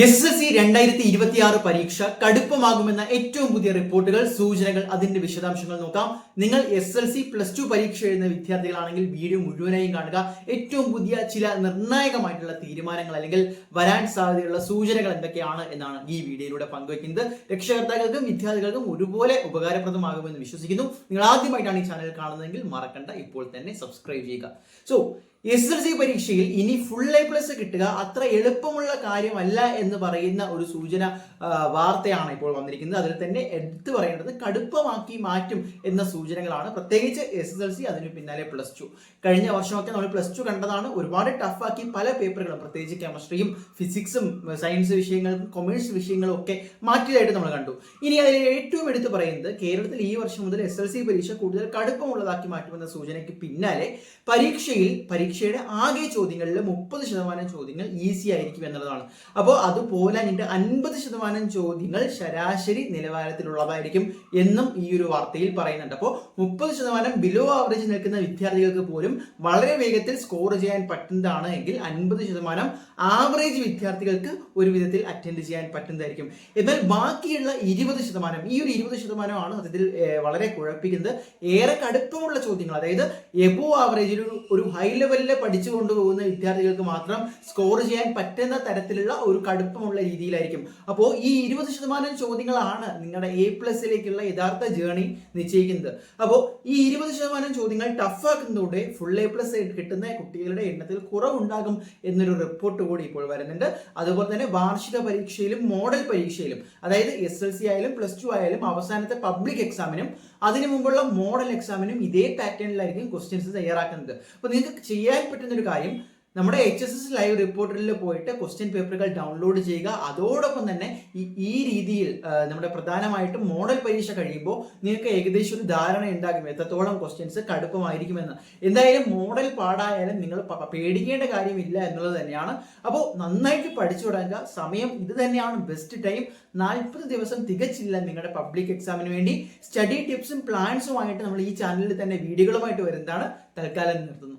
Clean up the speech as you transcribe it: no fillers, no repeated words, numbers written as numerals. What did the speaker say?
SSLC 2026 പരീക്ഷ കടുപ്പമാകുമെന്ന ഏറ്റവും പുതിയ റിപ്പോർട്ടുകൾ, സൂചനകൾ, അതിന്റെ വിശദാംശങ്ങൾ നോക്കാം. നിങ്ങൾ SSLC +2 പരീക്ഷ എഴുതുന്ന വിദ്യാർത്ഥികളാണെങ്കിൽ വീഡിയോ മുഴുവനായും കാണുക. ഏറ്റവും പുതിയ ചില നിർണായകമായിട്ടുള്ള തീരുമാനങ്ങൾ അല്ലെങ്കിൽ വരാൻ സാധ്യതയുള്ള സൂചനകൾ എന്തൊക്കെയാണ് എന്നാണ് ഈ വീഡിയോയിലൂടെ പങ്കുവയ്ക്കുന്നത്. രക്ഷകർത്താക്കൾക്കും വിദ്യാർത്ഥികൾക്കും ഒരുപോലെ ഉപകാരപ്രദമാകുമെന്ന് വിശ്വസിക്കുന്നു. നിങ്ങൾ ആദ്യമായിട്ടാണ് ഈ ചാനൽ കാണുന്നതെങ്കിൽ മറക്കണ്ട, ഇപ്പോൾ തന്നെ സബ്സ്ക്രൈബ് ചെയ്യുക. SSLC പരീക്ഷയിൽ ഇനി ഫുൾ A+ കിട്ടുക അത്ര എളുപ്പമുള്ള കാര്യമല്ല എന്ന് പറയുന്ന ഒരു സൂചന വാർത്തയാണ് ഇപ്പോൾ വന്നിരിക്കുന്നത്. അതിൽ തന്നെ എടുത്തു പറയേണ്ടത് കടുപ്പമാക്കി മാറ്റും എന്ന സൂചനകളാണ്. പ്രത്യേകിച്ച് SSLC, അതിന് പിന്നാലെ +2. കഴിഞ്ഞ വർഷമൊക്കെ നമ്മൾ +2 കണ്ടതാണ്. ഒരുപാട് ടഫാക്കി പല പേപ്പറുകളും, പ്രത്യേകിച്ച് കെമിസ്ട്രിയും ഫിസിക്സും സയൻസ് വിഷയങ്ങളും കൊമേഴ്സ് വിഷയങ്ങളും ഒക്കെ മാറ്റിയതായിട്ട് നമ്മൾ കണ്ടു. ഇനി അതിൽ ഏറ്റവും എടുത്തു പറയുന്നത് കേരളത്തിൽ ഈ വർഷം മുതൽ SSLC പരീക്ഷ കൂടുതൽ കടുപ്പമുള്ളതാക്കി മാറ്റുമെന്ന സൂചനയ്ക്ക് പിന്നാലെ പരീക്ഷയുടെ ആകെ ചോദ്യങ്ങളിൽ 30% ചോദ്യങ്ങൾ ഈസി ആയിരിക്കും എന്നുള്ളതാണ്. അപ്പോൾ അതുപോലെ 50% ചോദ്യങ്ങൾ ശരാശരി നിലവാരത്തിലുള്ളതായിരിക്കും എന്നും ഈ ഒരു വാർത്തയിൽ പറയുന്നുണ്ട്. അപ്പോൾ 30% ബിലോ ആവറേജ് നിൽക്കുന്ന വിദ്യാർത്ഥികൾക്ക് പോലും വളരെ വേഗത്തിൽ സ്കോർ ചെയ്യാൻ പറ്റുന്നതാണ് എങ്കിൽ 50% ആവറേജ് വിദ്യാർത്ഥികൾക്ക് ഒരു വിധത്തിൽ അറ്റൻഡ് ചെയ്യാൻ പറ്റുന്നതായിരിക്കും. എന്നാൽ ബാക്കിയുള്ള 20%, ഈ ഒരു 20% ആണ് അതിൽ വളരെ കുഴപ്പിക്കുന്നത്. ഏറെ കടുപ്പമുള്ള ചോദ്യങ്ങൾ, അതായത് എബോ ആവറേജിൽ ഒരു ഹൈ ലെവലിൽ പഠിച്ചു കൊണ്ടുപോകുന്ന വിദ്യാർത്ഥികൾക്ക് മാത്രം സ്കോർ ചെയ്യാൻ പറ്റുന്ന തരത്തിലുള്ള ഒരു കടുപ്പമുള്ള രീതിയിലായിരിക്കും. അപ്പോൾ ഈ 20% ചോദ്യങ്ങളാണ് നിങ്ങളുടെ A+ലേക്കുള്ള യഥാർത്ഥ ജേർണി നിശ്ചയിക്കുന്നത്. അപ്പോൾ ഈ 20% ചോദ്യങ്ങൾ ടഫാക്കുന്നതോടെ ഫുൾ A+ കിട്ടുന്ന കുട്ടികളുടെ എണ്ണത്തിൽ കുറവുണ്ടാകും എന്നൊരു റിപ്പോർട്ട് കൂടി ഇപ്പോൾ വരുന്നുണ്ട്. അതുപോലെ തന്നെ വാർഷിക പരീക്ഷയിലും മോഡൽ പരീക്ഷയിലും, അതായത് SSLC ആയാലും +2 ആയാലും അവസാനത്തെ പബ്ലിക് എക്സാമിനും അതിനു മുമ്പുള്ള മോഡൽ എക്സാമിനും ഇതേ പാറ്റേണിലായിരിക്കും ക്വസ്റ്റ്യൻസ് തയ്യാറാക്കുന്നത്. അപ്പോൾ നിങ്ങൾക്ക് ചെയ്യാൻ പറ്റുന്ന ഒരു കാര്യം, നമ്മുടെ HSS ലൈവ് റിപ്പോർട്ടറിൽ പോയിട്ട് ക്വസ്റ്റ്യൻ പേപ്പറുകൾ ഡൗൺലോഡ് ചെയ്യുക. അതോടൊപ്പം തന്നെ ഈ രീതിയിൽ നമ്മുടെ പ്രധാനമായിട്ടും മോഡൽ പരീക്ഷ കഴിയുമ്പോൾ നിങ്ങൾക്ക് ഏകദേശം ഒരു ധാരണ ഉണ്ടാകും എത്രത്തോളം ക്വസ്റ്റ്യൻസ് കടുപ്പമായിരിക്കുമെന്ന്. എന്തായാലും മോഡൽ പാടായാലും നിങ്ങൾ പേടിക്കേണ്ട കാര്യമില്ല എന്നുള്ളത് തന്നെയാണ്. അപ്പോൾ നന്നായിട്ട് പഠിച്ചു തുടങ്ങുക. സമയം ഇത് തന്നെയാണ് ബെസ്റ്റ് ടൈം. 40 ദിവസം തികച്ചില്ല നിങ്ങളുടെ പബ്ലിക് എക്സാമിന് വേണ്ടി. സ്റ്റഡി ടിപ്സും പ്ലാൻസുമായിട്ട് നമ്മൾ ഈ ചാനലിൽ തന്നെ വീഡിയോകളുമായിട്ട് വരുന്നതാണ്. തൽക്കാലം നിർത്തുന്നു.